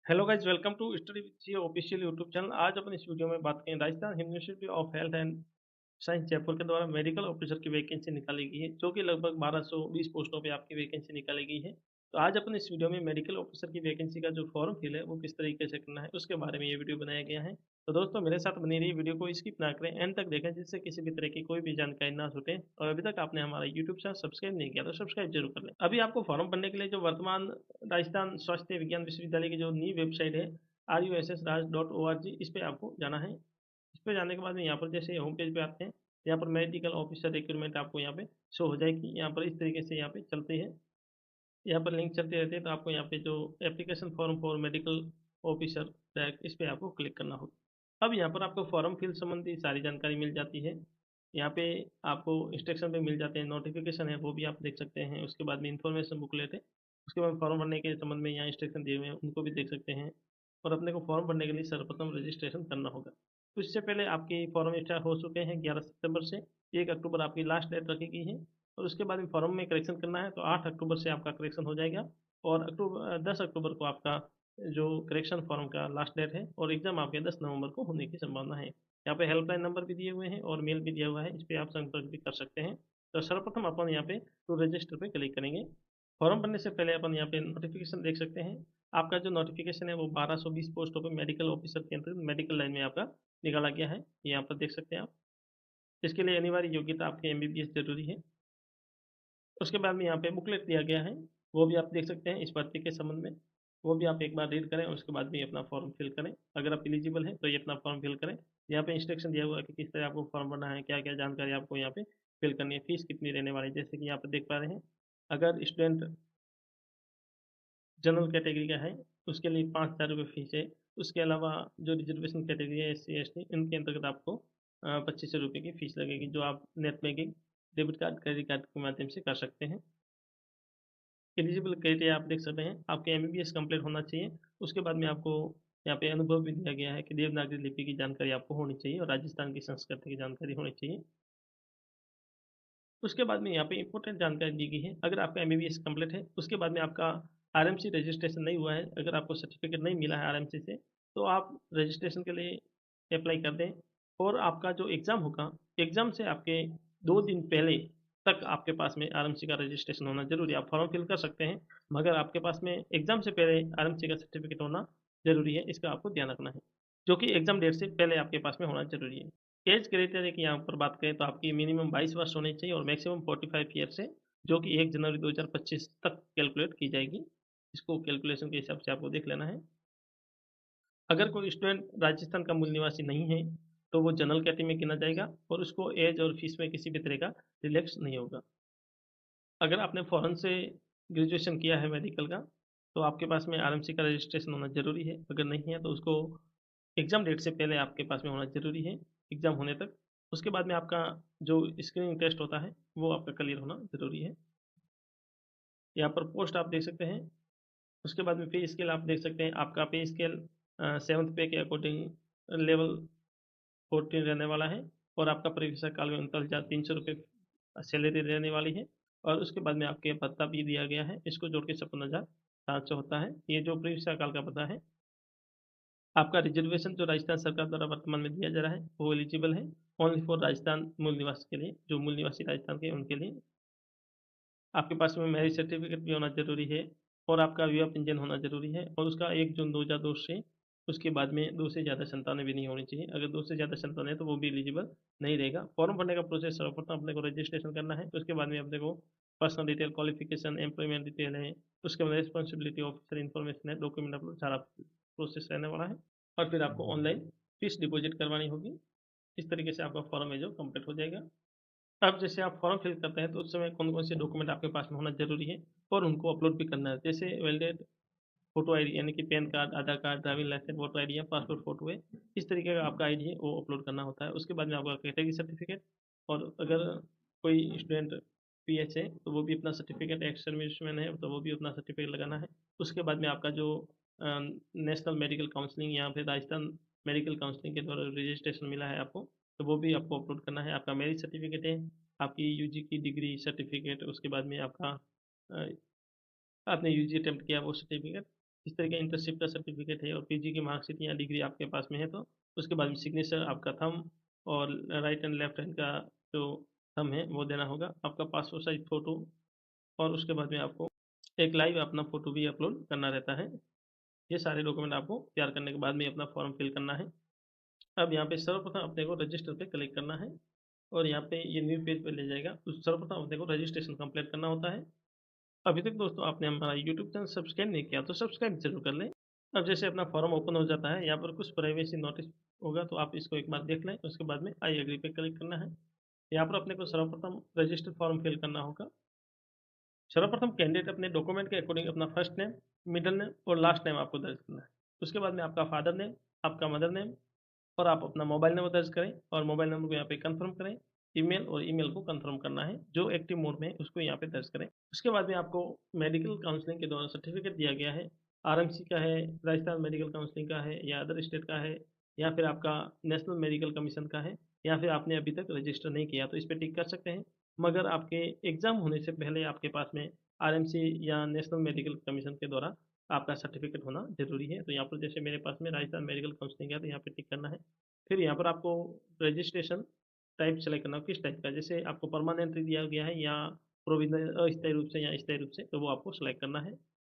Hello guys, welcome to study with G official YouTube channel. आज अपन इस video में बात करें Rajasthan university of health and science Jaipur के द्वारा मेडिकल ऑफिसर की वैकेंसी निकाली गई है, जो कि लगभग 1220 पोस्टों पे आपकी वैकेंसी निकाली गई है। तो आज अपन इस वीडियो में मेडिकल ऑफिसर की वैकेंसी का जो फॉर्म फिल है वो किस तरीके से करना है उसके बारे में ये वीडियो बनाया गया है। तो दोस्तों, मेरे साथ बनी रही वीडियो को स्किप ना करें, एंड तक देखें, जिससे किसी भी तरह की कोई भी जानकारी ना छूटे। और अभी तक आपने हमारा यूट्यूब चैनल सब्सक्राइब नहीं किया तो सब्सक्राइब जरूर कर लें। अभी आपको फॉर्म भरने के लिए जो वर्तमान राजस्थान स्वास्थ्य विज्ञान विश्वविद्यालय की जो नई वेबसाइट है russraj.org, इस पे आपको जाना है। इस पे जाने के बाद में यहाँ पर जैसे होम पेज पे आते हैं, यहाँ पर मेडिकल ऑफिसर रिक्रूटमेंट आपको यहाँ पे शो हो जाएगी। यहाँ पर इस तरीके से यहाँ पे चलती है, यहाँ पर लिंक चलते रहते हैं। तो आपको यहाँ पे जो application form for medical officer direct, इस पे आपको क्लिक करना होगा। अब यहाँ पर आपको फॉर्म फिल संबंधी सारी जानकारी मिल जाती है। यहाँ पे आपको इंस्ट्रक्शन पे मिल जाते हैं, नोटिफिकेशन है वो भी आप देख सकते हैं। उसके बाद में इंफॉर्मेशन बुकलेट है, उसके बाद फॉर्म भरने के संबंध में यहाँ इंस्ट्रक्शन दिए हुए हैं, उनको भी देख सकते हैं। और अपने को फॉर्म भरने के लिए सर्वप्रथम रजिस्ट्रेशन करना होगा। तो इससे पहले आपकी फॉर्म स्टार्ट हो चुके हैं 11 सितंबर से। 1 अक्टूबर आपकी लास्ट डेट रखी गई है। और उसके बाद फॉर्म में करेक्शन करना है तो 8 अक्टूबर से आपका करेक्शन हो जाएगा। और 10 अक्टूबर को आपका जो करेक्शन फॉर्म का लास्ट डेट है, और एग्जाम आपके 10 नवंबर को होने की संभावना है। यहाँ पे हेल्पलाइन नंबर भी दिए हुए हैं और मेल भी दिया हुआ है, इस पर आप संपर्क भी कर सकते हैं। तो सर्वप्रथम अपन यहाँ पे टू रजिस्टर पे क्लिक करेंगे। फॉर्म भरने से पहले अपन यहाँ पे नोटिफिकेशन देख सकते हैं। आपका जो नोटिफिकेशन है वो 1220 पोस्टों पे मेडिकल ऑफिसर के अंतर्गत मेडिकल लाइन में आपका निकाला गया है, ये यहाँ पर देख सकते हैं आप। इसके लिए अनिवार्य योग्यता आपके एमबीबीएस जरूरी है। उसके बाद में यहाँ पे बुकलेट दिया गया है, वो भी आप देख सकते हैं इस भर्ती के संबंध में। वो भी आप एक बार रीड करें, उसके बाद भी अपना फॉर्म फिल करें। अगर आप एलिजिबल हैं तो ये अपना फॉर्म फिल करें। यहाँ पे इंस्ट्रक्शन दिया हुआ है कि किस तरह आपको फॉर्म भरना है, क्या क्या जानकारी आपको यहाँ पे फिल करनी है, फीस कितनी रहने वाली है, जैसे कि यहाँ पे देख पा रहे हैं। अगर स्टूडेंट जनरल कैटेगरी का है, उसके लिए 5,000 रुपये फीस है। उसके अलावा जो रिजर्वेशन कैटेगरी है, SC ST, इनके अंतर्गत आपको 2500 रुपये की फीस लगेगी, जो आप net banking, debit card, credit card के माध्यम से कर सकते हैं। एलिजिबल क्राइटेरिया आप देख सकते हैं, आपके एमबीबीएस कंप्लीट होना चाहिए। उसके बाद में आपको यहाँ पे अनुभव भी दिया गया है कि देवनागरी लिपि की जानकारी आपको होनी चाहिए और राजस्थान की संस्कृति की जानकारी होनी चाहिए। उसके बाद में यहाँ पे इंपॉर्टेंट जानकारी दी गई है। अगर आपका एमबीबीएस कंप्लीट है, उसके बाद में आपका आरएमसी रजिस्ट्रेशन नहीं हुआ है, अगर आपको सर्टिफिकेट नहीं मिला है आरएमसी से, तो आप रजिस्ट्रेशन के लिए अप्लाई कर दें। और आपका जो एग्ज़ाम होगा, एग्ज़ाम से आपके 2 दिन पहले तक आपके पास में आरएमसी का रजिस्ट्रेशन होना जरूरी है। आप फॉर्म फिल कर सकते हैं, मगर आपके पास में एग्ज़ाम से पहले आरएमसी का सर्टिफिकेट होना जरूरी है, इसका आपको ध्यान रखना है, जो कि एग्ज़ाम डेट से पहले आपके पास में होना जरूरी है। एज क्राइटेरिया की यहाँ पर बात करें तो आपकी मिनिमम 22 वर्ष होनी चाहिए और मैक्सिमम 45 ईयर्स है, जो कि 1 जनवरी 2025 तक कैलकुलेट की जाएगी। इसको कैलकुलेशन के हिसाब से आपको देख लेना है। अगर कोई स्टूडेंट राजस्थान का मूल निवासी नहीं है तो वो जनरल कैटेगरी में गिना जाएगा और उसको एज और फीस में किसी भी तरह का रिलैक्स नहीं होगा। अगर आपने फॉरेन से ग्रेजुएशन किया है मेडिकल का, तो आपके पास में आरएमसी का रजिस्ट्रेशन होना जरूरी है। अगर नहीं है तो उसको एग्ज़ाम डेट से पहले आपके पास में होना ज़रूरी है, एग्ज़ाम होने तक। उसके बाद में आपका जो स्क्रीनिंग टेस्ट होता है, वो आपका क्लियर होना ज़रूरी है। यहाँ पर पोस्ट आप देख सकते हैं। उसके बाद में पे स्केल आप देख सकते हैं। आपका पे स्केल 7th पे के अकॉर्डिंग लेवल 14 रहने वाला है। और आपका प्रवेश काल में 39,300 रुपये सैलरी रहने वाली है। और उसके बाद में आपके भत्ता भी दिया गया है, इसको जोड़ के 56,700 होता है। ये जो प्रवेश काल का भत्ता है। आपका रिजर्वेशन जो राजस्थान सरकार द्वारा वर्तमान में दिया जा रहा है, वो एलिजिबल है ओनली फॉर राजस्थान मूल निवासी के लिए, जो मूल निवासी राजस्थान के हैं उनके लिए। आपके पास में मैरिज सर्टिफिकेट भी होना जरूरी है। और आपका विवाह पंजीयन होना जरूरी है, और उसका 1 जून 2002 से उसके बाद में 2 से ज़्यादा संतानें भी नहीं होनी चाहिए। अगर 2 से ज़्यादा संतान है तो वो भी एलिजिबल नहीं रहेगा। फॉर्म भरने का प्रोसेस सर्वप्रथम अपने को रजिस्ट्रेशन करना है, उसके बाद में अपने को personal detail, qualification, employment detail है, उसके बाद रिस्पॉन्सिबिलिटी ऑफिसर इन्फॉर्मेशन है, डॉक्यूमेंट अपलोड, सारा प्रोसेस रहने वाला है। और फिर आपको ऑनलाइन फीस डिपॉजिट करवानी होगी। इस तरीके से आपका फॉर्म है जो कंप्लीट हो जाएगा। अब जैसे आप फॉर्म फिल करते हैं तो उस समय कौन कौन से डॉक्यूमेंट आपके पास में होना जरूरी है और उनको अपलोड भी करना है, जैसे वैलिडेट फोटो आईडी, यानी कि pan card, Aadhaar card, driving licence, voter ID या पासपोर्ट फोटो है, इस तरीके का आपका आईडी है वो अपलोड करना होता है। उसके बाद में आपका कैटेगरी सर्टिफिकेट, और अगर कोई स्टूडेंट पीएच है तो वो भी अपना सर्टिफिकेट, एक्स सर्विसमैन है तो वो भी अपना सर्टिफिकेट लगाना है। उसके बाद में आपका जो नेशनल मेडिकल काउंसलिंग, यहाँ पे राजस्थान मेडिकल काउंसलिंग के द्वारा रजिस्ट्रेशन मिला है आपको, तो वो भी आपको अपलोड करना है। आपका मैरिज सर्टिफिकेट है, आपकी यूजी की डिग्री सर्टिफिकेट, उसके बाद में आपका आपने यूजी अटेम्प्ट किया वो सर्टिफिकेट, इस तरह का इंटर्नशिप का सर्टिफिकेट है और पीजी की मार्कशीट या डिग्री आपके पास में है तो उसके बाद में सिग्नेचर आपका थंब और राइट एंड लेफ्ट हैंड का जो थंब है वो देना होगा, आपका पासपोर्ट साइज फ़ोटो और उसके बाद में आपको एक लाइव अपना फ़ोटो भी अपलोड करना रहता है। ये सारे डॉक्यूमेंट आपको तैयार करने के बाद में अपना फॉर्म फिल करना है। अब यहाँ पे सर्वप्रथम अपने को रजिस्टर पे क्लिक करना है और यहाँ पे ये न्यू पेज पे ले जाएगा। उस सर्वप्रथम अपने को रजिस्ट्रेशन कंप्लीट करना होता है। अभी तक दोस्तों आपने हमारा यूट्यूब चैनल सब्सक्राइब नहीं किया तो सब्सक्राइब जरूर कर लें। अब जैसे अपना फॉर्म ओपन हो जाता है, यहाँ पर कुछ प्राइवेसी नोटिस होगा तो आप इसको एक बार देख लें। उसके बाद में आई एग्री पे क्लिक करना है। यहाँ पर अपने को सर्वप्रथम रजिस्टर फॉर्म फिल करना होगा। सर्वप्रथम कैंडिडेट अपने डॉक्यूमेंट के अकॉर्डिंग अपना फर्स्ट नेम, मिडिल नेम और लास्ट नेम आपको दर्ज करना है। उसके बाद में आपका फादर नेम, आपका मदर नेम और आप अपना मोबाइल नंबर दर्ज करें और मोबाइल नंबर को यहाँ पे कंफर्म करें। ईमेल और ईमेल को कंफर्म करना है, जो एक्टिव मोड में है उसको यहाँ पे दर्ज करें। उसके बाद में आपको मेडिकल काउंसलिंग के द्वारा सर्टिफिकेट दिया गया है, आरएमसी का है, राजस्थान मेडिकल काउंसलिंग का है या अदर स्टेट का है या फिर आपका नेशनल मेडिकल कमीशन का है या फिर आपने अभी तक रजिस्टर नहीं किया तो इस पर टिक कर सकते हैं। मगर आपके एग्जाम होने से पहले आपके पास में आरएमसी या नेशनल मेडिकल कमीशन के द्वारा आपका सर्टिफिकेट होना जरूरी है। तो यहाँ पर जैसे मेरे पास में राजस्थान मेडिकल काउंसलिंग है तो यहाँ पे टिक करना है। फिर यहाँ पर आपको रजिस्ट्रेशन टाइप सेलेक्ट करना हो, किस टाइप का, जैसे आपको परमानेंटली दिया गया है या प्रोविजनल अस्थायी रूप से या स्थायी रूप से, तो वो आपको सेलेक्ट करना है।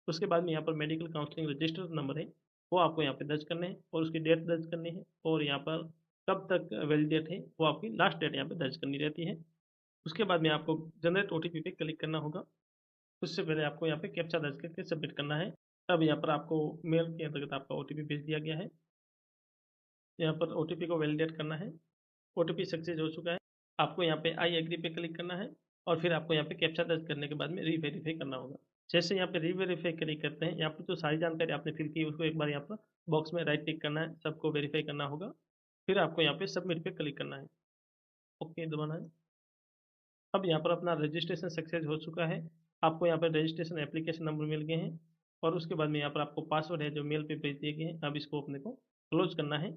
उसके बाद में यहाँ पर मेडिकल काउंसलिंग रजिस्टर नंबर है वो आपको यहाँ पे दर्ज करने हैं और उसकी डेट दर्ज करनी है और यहाँ पर कब तक वैलिडेट है वो आपकी लास्ट डेट यहाँ पे दर्ज करनी रहती है। उसके बाद में आपको जनरेट ओटीपी पे क्लिक करना होगा। उससे पहले आपको यहाँ पे कैप्चा दर्ज करके सबमिट करना है। अब यहाँ पर आपको मेल के अंतर्गत आपका ओटीपी भेज दिया गया है। यहाँ पर ओटीपी को वैलिडेट करना है। ओटीपी सक्सेस हो चुका है। आपको यहाँ पे आई एग्री पे क्लिक करना है और फिर आपको यहाँ पे कैप्चा दर्ज करने के बाद में रीवेरीफाई करना होगा। जैसे यहाँ पे रीवेरीफाई क्लिक करते हैं, यहाँ पर जो सारी जानकारी आपने फिल की उसको एक बार यहाँ पर बॉक्स में राइट टिक करना है, सबको वेरीफाई करना होगा। फिर आपको यहाँ पे सबमिट पे क्लिक करना है, ओके दबाना है। अब यहाँ पर अपना रजिस्ट्रेशन सक्सेस हो चुका है। आपको यहाँ पर रजिस्ट्रेशन एप्लीकेशन नंबर मिल गए हैं और उसके बाद में यहाँ पर आपको पासवर्ड है जो मेल पे भेज दिए गए हैं। अब इसको अपने को क्लोज करना है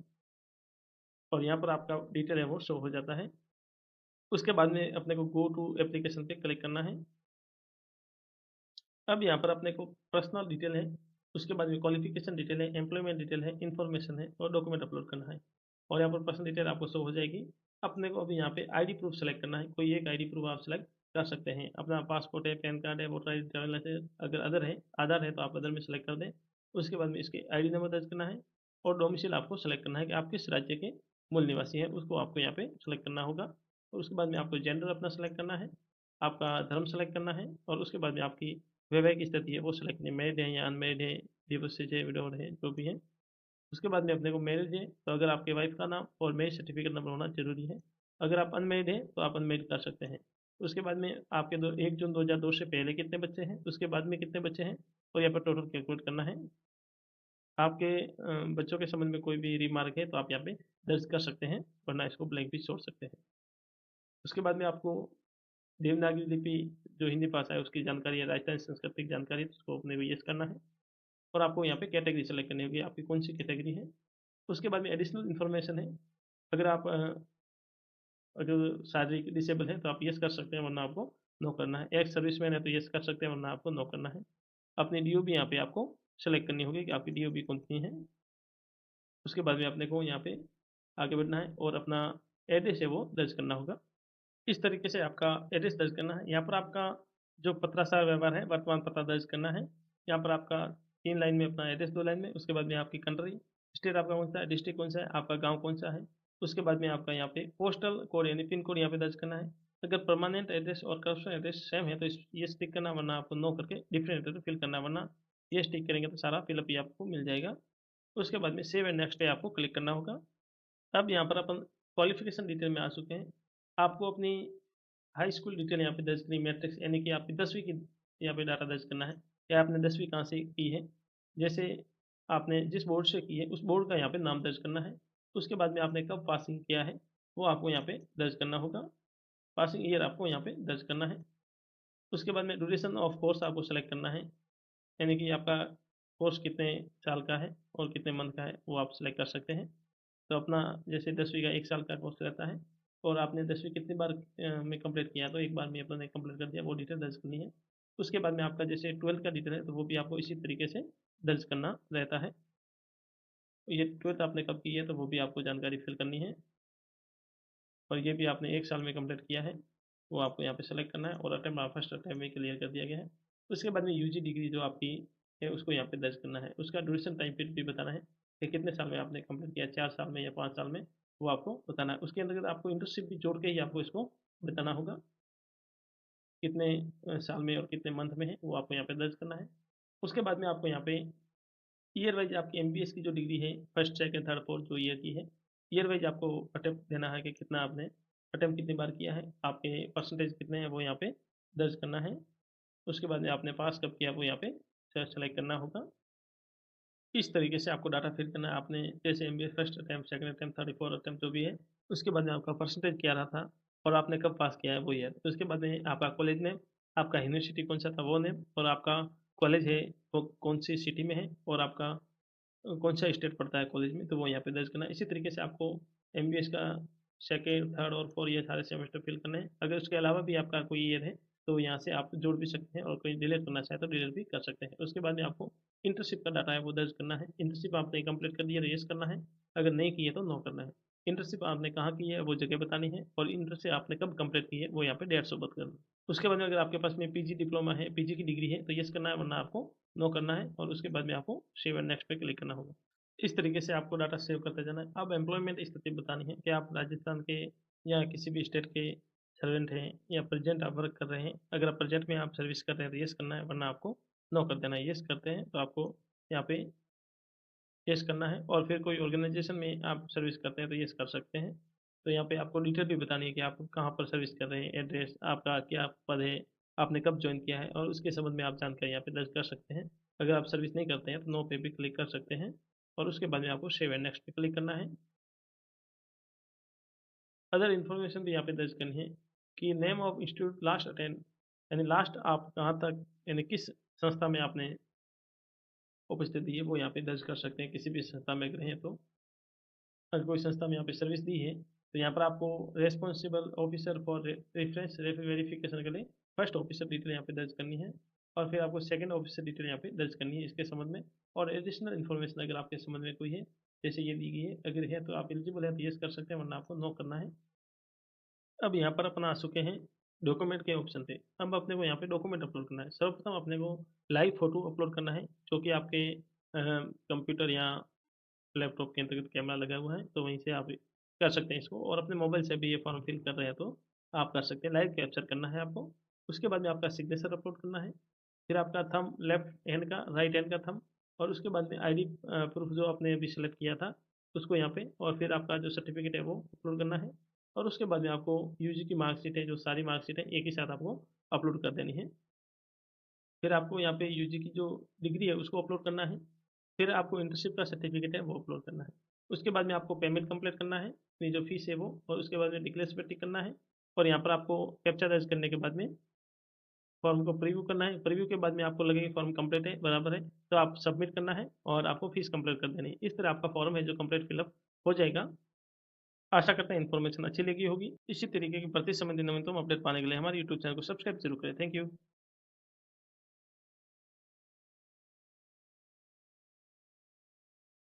और यहाँ पर आपका डिटेल है वो शो हो जाता है। उसके बाद में अपने को गो टू एप्लीकेशन पे क्लिक करना है। अब यहाँ पर अपने को पर्सनल डिटेल है, उसके बाद में क्वालिफिकेशन डिटेल है, एम्प्लॉयमेंट डिटेल है, इन्फॉर्मेशन है और डॉक्यूमेंट अपलोड करना है और यहाँ पर पर्सनल डिटेल आपको शो हो जाएगी। अपने को अभी यहाँ पे आईडी प्रूफ सेलेक्ट करना है, कोई एक आईडी प्रूफ आप सेलेक्ट कर सकते हैं। अपना पासपोर्ट है, पैन कार्ड है, voter I D, driving licence, अगर अदर है आधार है तो आप अदर में सेलेक्ट कर दें। उसके बाद में इसके आईडी नंबर दर्ज करना है और डोमिसाइल आपको सेलेक्ट करना है कि आप किस राज्य के मूल निवासी हैं, उसको आपको यहाँ पे सेलेक्ट करना होगा। और उसके बाद में आपको जेंडर अपना सेलेक्ट करना है, आपका धर्म सेलेक्ट करना है और उसके बाद में आपकी वैवाहिक स्थिति है वो सेलेक्ट करनी है, मैरिड है या अनमैरिड है, डिवोर्सेज है, विडोड है, जो भी है। उसके बाद में अपने को मैरिज है तो अगर आपके वाइफ का नाम और मैरिज सर्टिफिकेट नंबर होना जरूरी है। अगर आप अनमैरिड हैं तो आप अनमैरिड कर सकते हैं। उसके बाद में आपके 1 जून 2002 से पहले कितने बच्चे हैं, उसके बाद में कितने बच्चे हैं और यहाँ पर टोटल कैलकुलेट करना है। आपके बच्चों के संबंध में कोई भी रिमार्क है तो आप यहाँ पे दर्ज कर सकते हैं, वरना इसको ब्लैंक भी छोड़ सकते हैं। उसके बाद में आपको देवनागरी लिपि जो हिंदी भाषा है उसकी जानकारी है, राजस्थान सांस्कृतिक जानकारी है, उसको अपने को यस करना है और आपको यहाँ पे कैटेगरी सेलेक्ट करनी होगी, आपकी कौन सी कैटेगरी है। उसके बाद में एडिशनल इन्फॉर्मेशन है, अगर आप अगर शारीरिक डिसेबल है तो आप यस कर सकते हैं, वरना आपको नो करना है। एक्स सर्विसमैन है तो यस कर सकते हैं, वरना आपको नो करना है। अपनी डी यहाँ पे आपको सेलेक्ट करनी होगी कि आपकी डी कौन सी है। उसके बाद में अपने को यहाँ पे आगे बढ़ना है और अपना एड्रेस है वो दर्ज करना होगा। इस तरीके से आपका एड्रेस दर्ज करना है। यहाँ पर आपका जो पत्राचार व्यवहार है, वर्तमान पता दर्ज करना है। यहाँ पर आपका 3 लाइन में अपना एड्रेस, 2 लाइन में। उसके बाद में आपकी कंट्री, स्टेट आपका कौन सा है, डिस्ट्रिक्ट कौन सा है, आपका गांव कौन सा है। उसके बाद में आपका यहाँ पे पोस्टल कोड यानी पिन कोड यहाँ पे दर्ज करना है। अगर परमानेंट एड्रेस और करप्शन एड्रेस सेम है तो ये टिक करना, वरना आपको नो करके डिफरेंट एड्रेस फिल करना, वरना ये टिक करेंगे तो सारा फिलअप ही आपको मिल जाएगा। उसके बाद में सेव एंड नेक्स्ट पे आपको क्लिक करना होगा। अब यहाँ पर अपन क्वालिफिकेशन डिटेल में आ चुके हैं। आपको अपनी हाई स्कूल डिटेल यहाँ पे दर्ज करनी, मैट्रिक्स यानी कि आपकी 10वीं की यहाँ पे डाटा दर्ज करना है कि आपने 10वीं कहाँ से की है। जैसे आपने जिस बोर्ड से की है उस बोर्ड का यहाँ पे नाम दर्ज करना है। उसके बाद में आपने कब पासिंग किया है वो आपको यहाँ पे दर्ज करना होगा, पासिंग ईयर आपको यहाँ पे दर्ज करना है। उसके बाद में ड्यूरेशन ऑफ कोर्स आपको सेलेक्ट करना है, यानी कि आपका कोर्स कितने साल का है और कितने मंथ का है वो आप सेलेक्ट कर सकते हैं। तो अपना जैसे 10वीं का 1 साल का कोर्स रहता है और आपने 10वीं कितनी बार में कंप्लीट किया, तो एक बार में अपने कंप्लीट कर दिया, वो डिटेल दर्ज करनी है। उसके बाद में आपका जैसे 12th का डिटेल है तो वो भी आपको इसी तरीके से दर्ज करना रहता है। ये 12th आपने कब की है तो वो भी आपको जानकारी फिल करनी है, और ये भी आपने 1 साल में कंप्लीट किया है वो आपको यहाँ पे सेलेक्ट करना है, और अटेम्प्ट आप फर्स्ट अटेम्प्ट में क्लियर कर दिया गया है। उसके बाद में यूजी डिग्री जो आपकी है उसको यहाँ पे दर्ज करना है। उसका ड्यूरेशन टाइम पीरियड भी बताना है कि कितने साल में आपने कंप्लीट किया, 4 साल में या 5 साल में, वो आपको बताना है। उसके अंतर्गत आपको इंटर्नशिप भी जोड़ के ही आपको इसको बताना होगा, कितने साल में और कितने मंथ में है वो आपको यहाँ पे दर्ज करना है। उसके बाद में आपको यहाँ पे ईयर वाइज आपकी एमबीएस की जो डिग्री है फर्स्ट सेकंड थर्ड फोर्थ जो ईयर की है, ईयर वाइज आपको अटेम्प्ट देना है कि कितना आपने अटेम्प्ट कितनी बार किया है, आपके परसेंटेज कितने हैं वो यहाँ पे दर्ज करना है। उसके बाद में आपने पास कब किया वो यहाँ पे सेलेक्ट करना होगा। इस तरीके से आपको डाटा फिल करना है। आपने जैसे MBA first attempt second attempt third fourth attempt जो भी है, उसके बाद में आपका परसेंटेज क्या रहा था और आपने कब पास किया है वो ईयर। तो उसके बाद में आपका कॉलेज नेम, आपका यूनिवर्सिटी कौन सा था वो नेम, और आपका कॉलेज है वो कौन सी सिटी में है, और आपका कौन सा स्टेट पड़ता है कॉलेज में, तो वो यहाँ पे दर्ज करना है। इसी तरीके से आपको एमबीएस का सेकेंड थर्ड और फोर्थ ईयर सारे सेमेस्टर फिल करने हैं। अगर उसके अलावा भी आपका कोई ईयर है तो यहाँ से आप जोड़ भी सकते हैं, और कोई डिलीट करना चाहे तो डिलीट भी कर सकते हैं। उसके बाद में आपको इंटर्नशिप का डाटा है वो दर्ज करना है। इंटर्नशिप आपने कंप्लीट कर दिया तो यस करना है, अगर नहीं की है तो नो करना है। इंटर्नशिप आपने कहाँ की है वो जगह बतानी है, और इंटर्नशिप आपने कब कंप्लीट की है वो यहाँ पे डेट सोबत करना है। उसके बाद में अगर आपके पास में पीजी डिप्लोमा है, पीजी की डिग्री है, तो यस करना है, वरना आपको नो करना है, और उसके बाद में आपको सेव एंड नेक्स्ट पे क्लिक करना होगा। इस तरीके से आपको डाटा सेव करते जाना है। अब एम्प्लॉयमेंट स्थिति बतानी है कि आप राजस्थान के या किसी भी स्टेट के सर्वेंट हैं, या प्रेजेंट आप वर्क कर रहे हैं। अगर आप प्रेजेंट में आप सर्विस कर रहे हैं तो यस करना है, वरना आपको नो कर देना है। यस करते हैं तो आपको यहाँ पे यस करना है, और फिर कोई ऑर्गेनाइजेशन में आप सर्विस करते हैं तो यस कर सकते हैं। तो यहाँ पे आपको डिटेल भी बतानी है कि आप कहाँ पर सर्विस कर रहे हैं, एड्रेस आपका क्या पद है, आपने कब ज्वाइन किया है, और उसके संबंध में आप जानकारी यहाँ पे दर्ज कर सकते हैं। अगर आप सर्विस नहीं करते हैं तो नो पे भी क्लिक कर सकते हैं, और उसके बाद में आपको सेव एंड नेक्स्ट पे क्लिक करना है। अदर इन्फॉर्मेशन भी यहाँ पे दर्ज करनी है कि name of institute last attend, यानी लास्ट आप कहाँ तक यानी किस संस्था में आपने उपस्थिति दी है वो यहाँ पे दर्ज कर सकते हैं, किसी भी संस्था में अगर हैं तो। अगर कोई संस्था में यहाँ पे सर्विस दी है तो यहाँ पर आपको responsible officer for reference verification के लिए फर्स्ट ऑफिसर डिटेल यहाँ पे दर्ज करनी है, और फिर आपको सेकंड ऑफिसर डिटेल यहाँ पे दर्ज करनी है इसके संबंध में। और एडिशनल इन्फॉर्मेशन अगर आपके संबंध में कोई है, जैसे ये दी गई है, अगर है तो आप एलिजिबल है तो यस कर सकते हैं, वरना आपको नो करना है। अब यहाँ पर अपन आ चुके हैं डॉक्यूमेंट के ऑप्शन पे। अब अपने को यहाँ पे डॉक्यूमेंट अपलोड करना है। सर्वप्रथम अपने को लाइव फोटो अपलोड करना है, जो कि आपके कंप्यूटर या लैपटॉप के अंतर्गत कैमरा लगा हुआ है, तो वहीं से आप कर सकते हैं इसको, और अपने मोबाइल से भी ये फॉर्म फिल कर रहे हैं तो आप कर सकते हैं। लाइव कैप्चर करना है आपको। उसके बाद में आपका सिग्नेचर अपलोड करना है, फिर आपका थंब लेफ्ट हैंड का, राइट हैंड का थंब, और उसके बाद में आईडी प्रूफ जो आपने अभी सेलेक्ट किया था उसको यहाँ पे, और फिर आपका जो सर्टिफिकेट है वो अपलोड करना है। और उसके बाद में आपको यूजी की मार्कशीट है, जो सारी मार्कशीट है एक ही साथ आपको अपलोड कर देनी है। फिर आपको यहाँ पे यूजी की जो डिग्री है उसको अपलोड करना है। फिर आपको इंटर्नशिप का सर्टिफिकेट है वो अपलोड करना है। उसके बाद में आपको पेमेंट कंप्लीट करना है, अपनी जो फीस है वो, और उसके बाद में डिक्लेरेशन पे टिक करना है, और यहाँ पर आपको कैप्चा दर्ज करने के बाद में फॉर्म को प्रीव्यू करना है। प्रीव्यू के बाद में आपको लगेगा फॉर्म कंप्लीट है, बराबर है, तो आप सबमिट करना है, और आपको फीस कंप्लीट कर देनी है। इस तरह आपका फॉर्म है जो कंप्लीट फिलअप हो जाएगा। आशा करते हैं इन्फॉर्मेशन अच्छी लगी होगी। इसी तरीके की प्रति संबंधित नवीनतम अपडेट पाने के लिए हमारे यूट्यूब चैनल को सब्सक्राइब जरूर करें। Thank you.